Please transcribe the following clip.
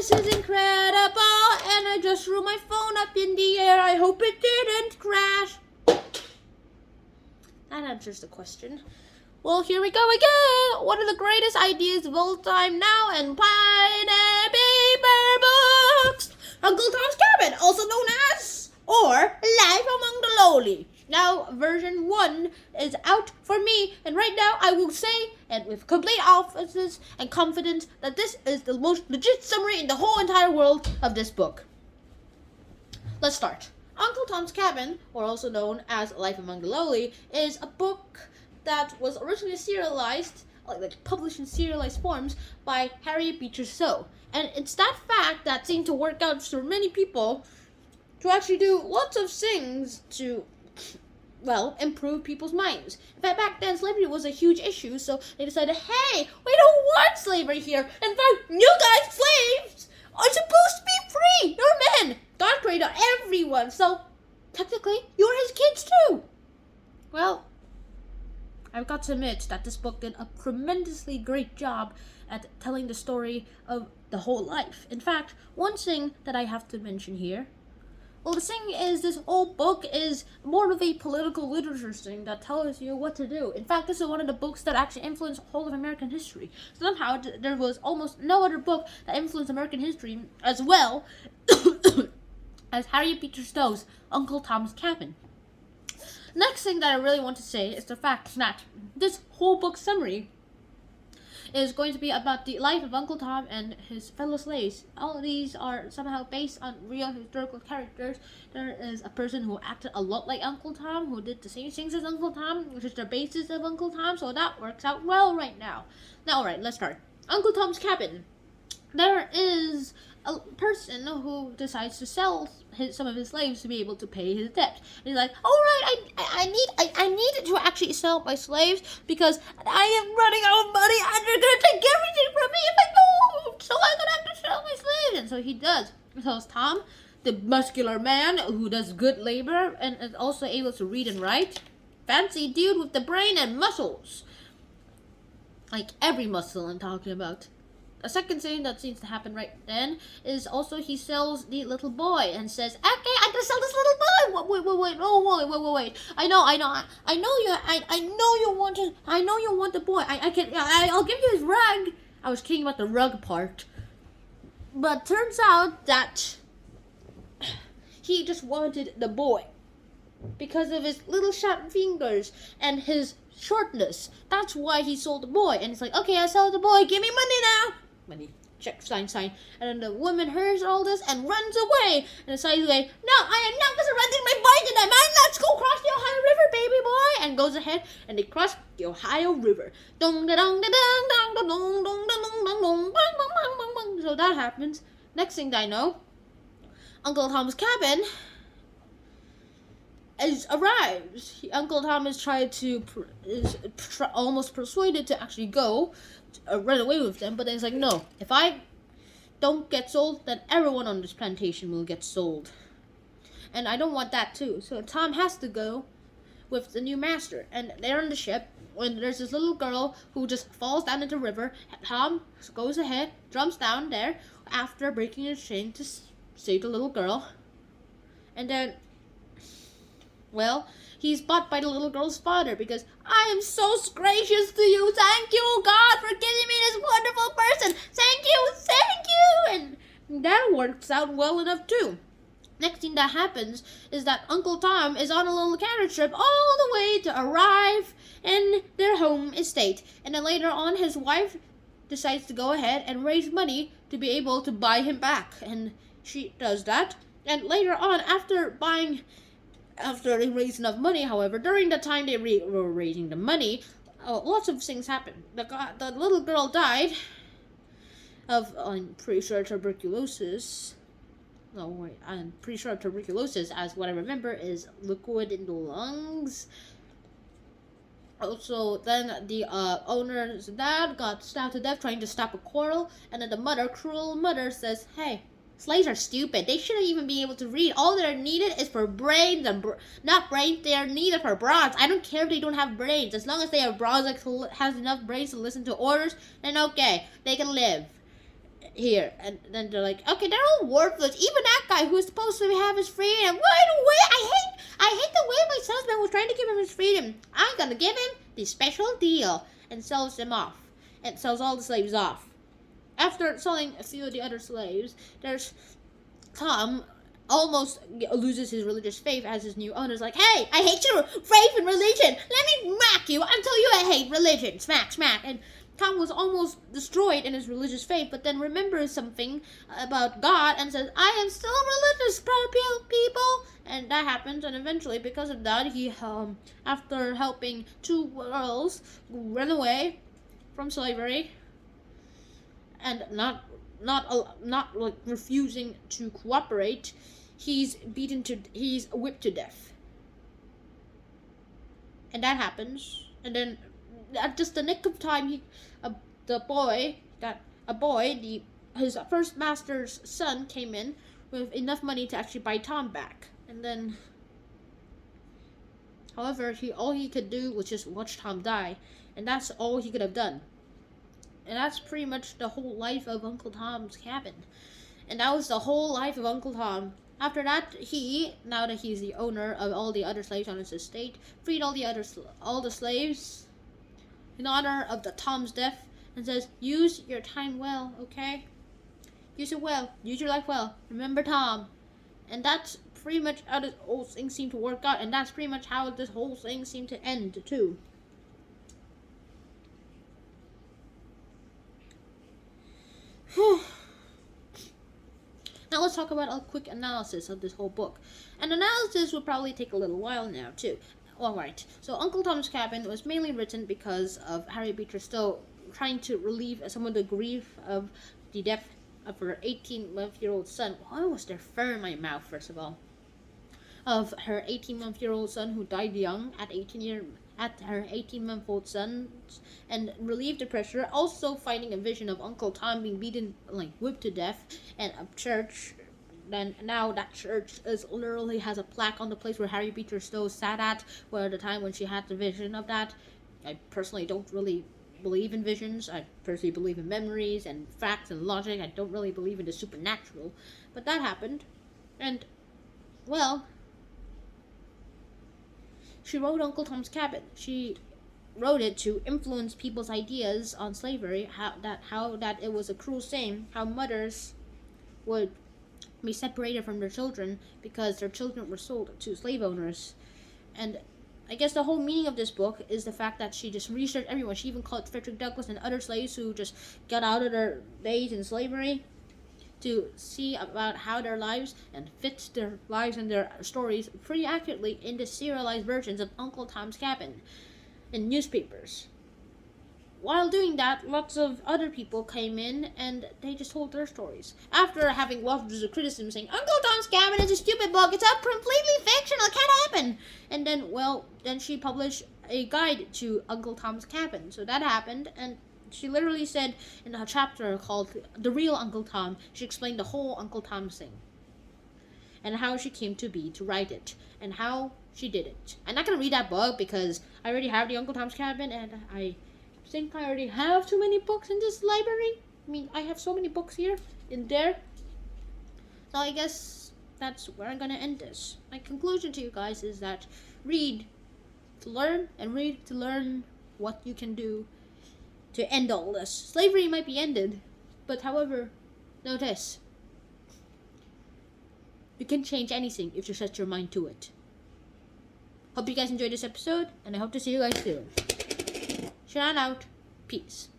this is incredible, and I just threw my phone up in the air. I hope it didn't crash. That answers the question. Well, here we go again. One of the greatest ideas of all time now, and pen and paper books. Uncle Tom's Cabin, also known as, or Life Among the Lowly. Now, version 1 is out for me, and right now I will say, and with complete confidence and confidence, that this is the most legit summary in the whole entire world of this book. Let's start. Uncle Tom's Cabin, or also known as Life Among the Lowly, is a book that was originally serialized, like published in serialized forms, by Harriet Beecher Stowe. And it's that fact that seemed to work out for many people to actually do lots of things to, well, improve people's minds. In fact, back then, slavery was a huge issue, so they decided, hey, we don't want slavery here. In fact, you guys, slaves, are supposed to be free. You're men. God created everyone, so technically, you're his kids too. Well, I've got to admit that this book did a tremendously great job at telling the story of the whole life. In fact, one thing that I have to mention here, well, the thing is, this whole book is more of a political literature thing that tells you what to do. In fact, this is one of the books that actually influenced the whole of American history. Somehow, there was almost no other book that influenced American history as well as Harriet Beecher Stowe's Uncle Tom's Cabin. Next thing that I really want to say is the fact that this whole book summary is going to be about the life of Uncle Tom and his fellow slaves. All of these are somehow based on real historical characters. There is a person who acted a lot like Uncle Tom, who did the same things as Uncle Tom, which is the basis of Uncle Tom, so that works out well right now. Now, alright, let's start. Uncle Tom's Cabin. There is a person who decides to sell some of his slaves to be able to pay his debt. And he's like, all right, I need to actually sell my slaves because I am running out of money and they're gonna take everything from me if I don't. So I'm gonna have to sell my slaves. And so he does. He sells Tom, the muscular man who does good labor and is also able to read and write. Fancy dude with the brain and muscles. Like every muscle I'm talking about. A second thing that seems to happen right then is also he sells the little boy and says, okay, I'm gonna sell this little boy. Wait. I know you want the boy. I'll give you his rug. I was kidding about the rug part. But turns out that he just wanted the boy because of his little short fingers and his shortness. That's why he sold the boy. And it's like, okay, I sold the boy. Give me money now. Money. Check, sign. And then the woman hears all this and runs away. And decides, like, no, I am not surrendering my boy to them. Let's go cross the Ohio River, baby boy. And goes ahead and they cross the Ohio River. So that happens. Next thing I know, Uncle Tom's Cabin arrives. Uncle Tom is almost persuaded to actually go run away with them, but then he's like, no, if I don't get sold, then everyone on this plantation will get sold. And I don't want that too. So Tom has to go with the new master. And they're on the ship when there's this little girl who just falls down into the river. Tom goes ahead, jumps down there after breaking his chain to save the little girl. And then, well, he's bought by the little girl's father because I am so gracious to you. Thank you, God, for giving me this wonderful person. Thank you. And that works out well enough too. Next thing that happens is that Uncle Tom is on a little carriage trip all the way to arrive in their home estate. And then later on, his wife decides to go ahead and raise money to be able to buy him back. And she does that. And later on, after they raised enough money, however, during the time they were raising the money, lots of things happened. The little girl died of, I'm pretty sure, tuberculosis. No, wait, I'm pretty sure tuberculosis, as what I remember, is liquid in the lungs. Also, then the owner's dad got stabbed to death trying to stop a quarrel, and then the mother, cruel mother, says, hey, slaves are stupid. They shouldn't even be able to read. All they're needed is for brains and not brains. They are needed for bronze. I don't care if they don't have brains. As long as they have bronze that has enough brains to listen to orders, then okay, they can live. here. And then they're like, okay, they're all worthless. Even that guy who's supposed to have his freedom. I hate the way my salesman was trying to give him his freedom. I'm gonna give him the special deal, and sells them off, and sells all the slaves off. After selling a few of the other slaves, there's Tom almost loses his religious faith as his new owner's like, hey, I hate your faith and religion. Let me smack you. I'll tell you I hate religion. Smack, smack. And Tom was almost destroyed in his religious faith, but then remembers something about God and says, I am still religious, people. And that happens, and eventually, because of that, he, after helping 2 girls run away from slavery, and not like refusing to cooperate, he's whipped to death. And that happens, and then at just the nick of time, his first master's son came in with enough money to actually buy Tom back. And then, however, all he could do was just watch Tom die, and that's all he could have done. And that's pretty much the whole life of Uncle Tom's Cabin. And that was the whole life of Uncle Tom. After that, now that he's the owner of all the other slaves on his estate, freed all the slaves in honor of the Tom's death, and says, use your time well, okay? Use it well. Use your life well. Remember Tom. And that's pretty much how this whole thing seemed to work out, and that's pretty much how this whole thing seemed to end, too. Now let's talk about a quick analysis of this whole book. An analysis will probably take a little while now, too. Alright, so Uncle Tom's Cabin was mainly written because of Harriet Beecher Stowe trying to relieve some of the grief of the death of her 18-month-old son. Why was there fur in my mouth, first of all? Of her 18-month-old son who died young at her 18-month-old son, and relieved the pressure. Also finding a vision of Uncle Tom being beaten, like whipped to death, and a church. Then now that church literally has a plaque on the place where Harriet Beecher Stowe sat at, where at the time when she had the vision of that. I personally don't really believe in visions. I personally believe in memories and facts and logic. I don't really believe in the supernatural. But that happened. And, well, she wrote Uncle Tom's Cabin. She wrote it to influence people's ideas on slavery, how that it was a cruel thing, how mothers would be separated from their children because their children were sold to slave owners. And I guess the whole meaning of this book is the fact that she just researched everyone. She even called Frederick Douglass and other slaves who just got out of their days in slavery to see about how their lives and fit their lives and their stories pretty accurately in the serialized versions of Uncle Tom's Cabin in newspapers. While doing that, lots of other people came in and they just told their stories. After having lots of criticism saying, Uncle Tom's Cabin is a stupid book, it's all completely fictional, it can't happen. And then she published a guide to Uncle Tom's Cabin. So that happened, and she literally said in a chapter called The Real Uncle Tom, she explained the whole Uncle Tom thing. And how she came to be to write it. And how she did it. I'm not going to read that book because I already have the Uncle Tom's Cabin, and I think I already have too many books in this library. I mean, I have so many books here in there. So I guess that's where I'm gonna end this. My conclusion to you guys is that read to learn, and read to learn what you can do to end all this. Slavery might be ended, but however, notice, you can change anything if you set your mind to it. Hope you guys enjoyed this episode, and I hope to see you guys soon. Shout out. Peace.